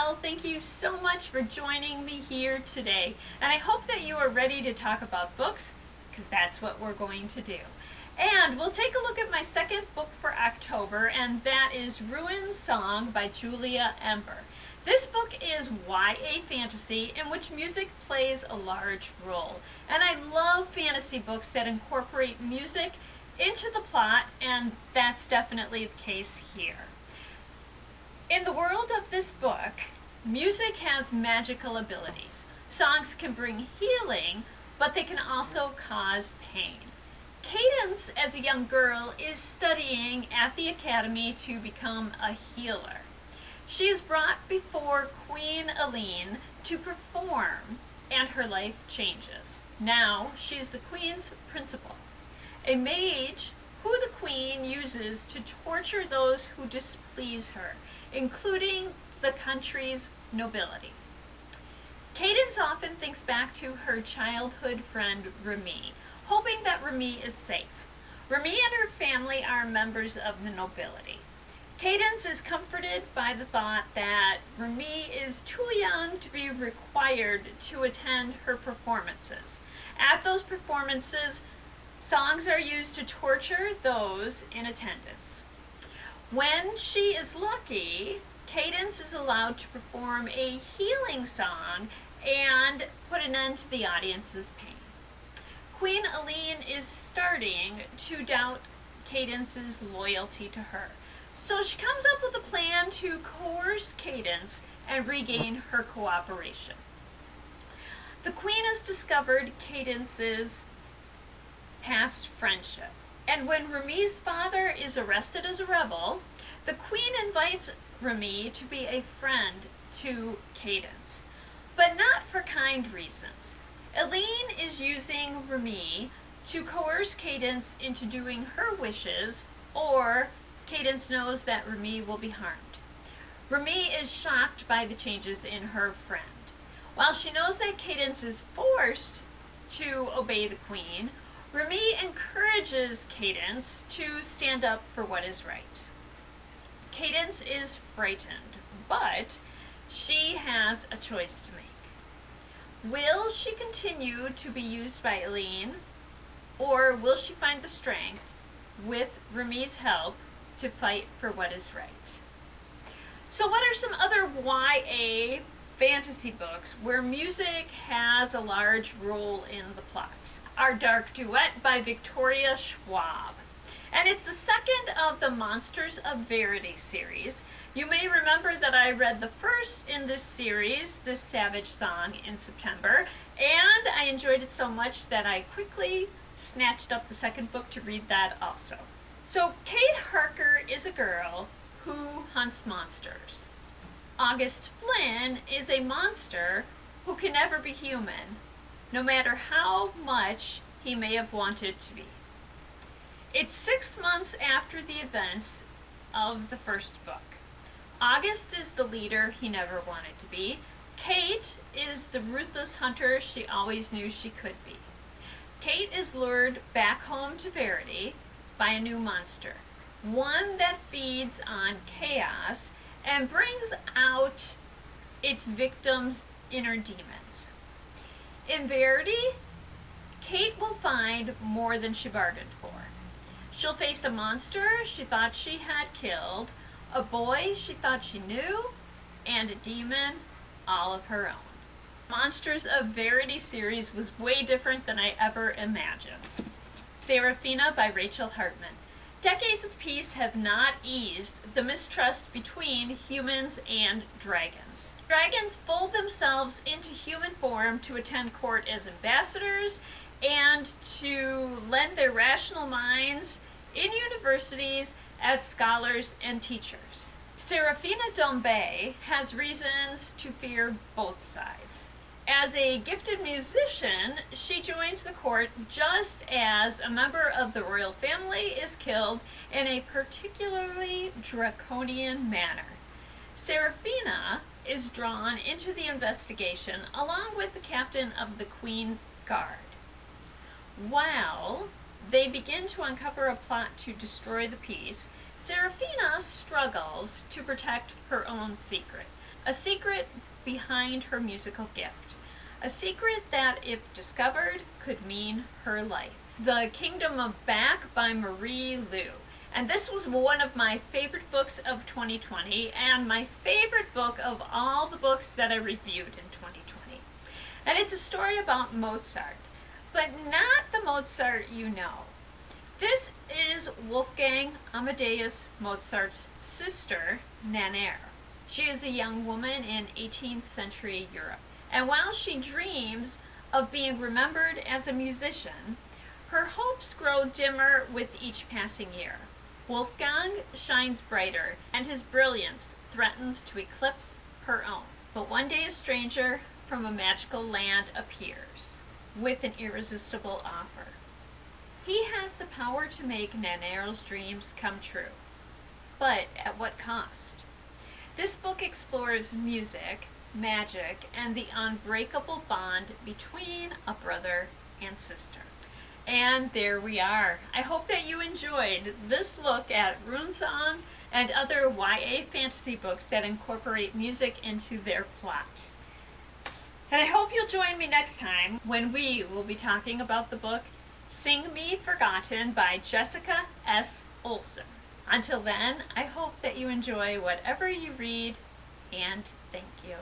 Well, thank you so much for joining me here today. And I hope that you are ready to talk about books, because that's what we're going to do. And we'll take a look at my second book for October, and that is Ruinsong by Julia Ember. This book is YA fantasy in which music plays a large role. And I love fantasy books that incorporate music into the plot, and that's definitely the case here. In the world of this book, music has magical abilities. Songs can bring healing, but they can also cause pain. Cadence, as a young girl, is studying at the academy to become a healer. She is brought before Queen Aline to perform, and her life changes. Now she's the queen's principal, a mage who the queen uses to torture those who displease her, including the country's nobility. Cadence often thinks back to her childhood friend Remy, hoping that Remy is safe. Remy and her family are members of the nobility. Cadence is comforted by the thought that Remy is too young to be required to attend her performances. At those performances, songs are used to torture those in attendance. When she is lucky, Cadence is allowed to perform a healing song and put an end to the audience's pain. Queen Aline is starting to doubt Cadence's loyalty to her, so she comes up with a plan to coerce Cadence and regain her cooperation. The queen has discovered Cadence's past friendship, and when Remy's father is arrested as a rebel, the queen invites Remy to be a friend to Cadence, but not for kind reasons. Aline is using Remy to coerce Cadence into doing her wishes, or Cadence knows that Remy will be harmed. Remy is shocked by the changes in her friend. While she knows that Cadence is forced to obey the queen, Remy encourages Cadence to stand up for what is right. Cadence is frightened, but she has a choice to make. Will she continue to be used by Aline, or will she find the strength, with Remy's help, to fight for what is right? So what are some other YA fantasy books where music has a large role in the plot? Our Dark Duet by Victoria Schwab. And it's the second of the Monsters of Verity series. You may remember that I read the first in this series, This Savage Song, in September, and I enjoyed it so much that I quickly snatched up the second book to read that also. So Kate Harker is a girl who hunts monsters. August Flynn is a monster who can never be human, no matter how much he may have wanted to be. It's 6 months after the events of the first book. August is the leader he never wanted to be. Kate is the ruthless hunter she always knew she could be. Kate is lured back home to Verity by a new monster, one that feeds on chaos and brings out its victims' inner demons. In Verity, Kate will find more than she bargained for. She'll face a monster she thought she had killed, a boy she thought she knew, and a demon all of her own. Monsters of Verity series was way different than I ever imagined. Seraphina by Rachel Hartman. Decades of peace have not eased the mistrust between humans and dragons. Dragons fold themselves into human form to attend court as ambassadors and to lend their rational minds in universities as scholars and teachers. Seraphina Dombey has reasons to fear both sides. As a gifted musician, she joins the court just as a member of the royal family is killed in a particularly draconian manner. Seraphina is drawn into the investigation along with the captain of the Queen's Guard. While they begin to uncover a plot to destroy the peace, Seraphina struggles to protect her own secret. a secret behind her musical gift, a secret that, if discovered, could mean her life. The Kingdom of Back by Marie Lu. And this was one of my favorite books of 2020 and my favorite book of all the books that I reviewed in 2020. And it's a story about Mozart, but not the Mozart you know. This is Wolfgang Amadeus Mozart's sister, Nannerl. She is a young woman in 18th century Europe. And while she dreams of being remembered as a musician, her hopes grow dimmer with each passing year. Wolfgang shines brighter, and his brilliance threatens to eclipse her own. But one day a stranger from a magical land appears with an irresistible offer. He has the power to make Nannerl's dreams come true. But at what cost? This book explores music, magic, and the unbreakable bond between a brother and sister. And there we are. I hope that you enjoyed this look at Ruinsong and other YA fantasy books that incorporate music into their plot. And I hope you'll join me next time when we will be talking about the book Sing Me Forgotten by Jessica S. Olson. Until then, I hope that you enjoy whatever you read, and thank you.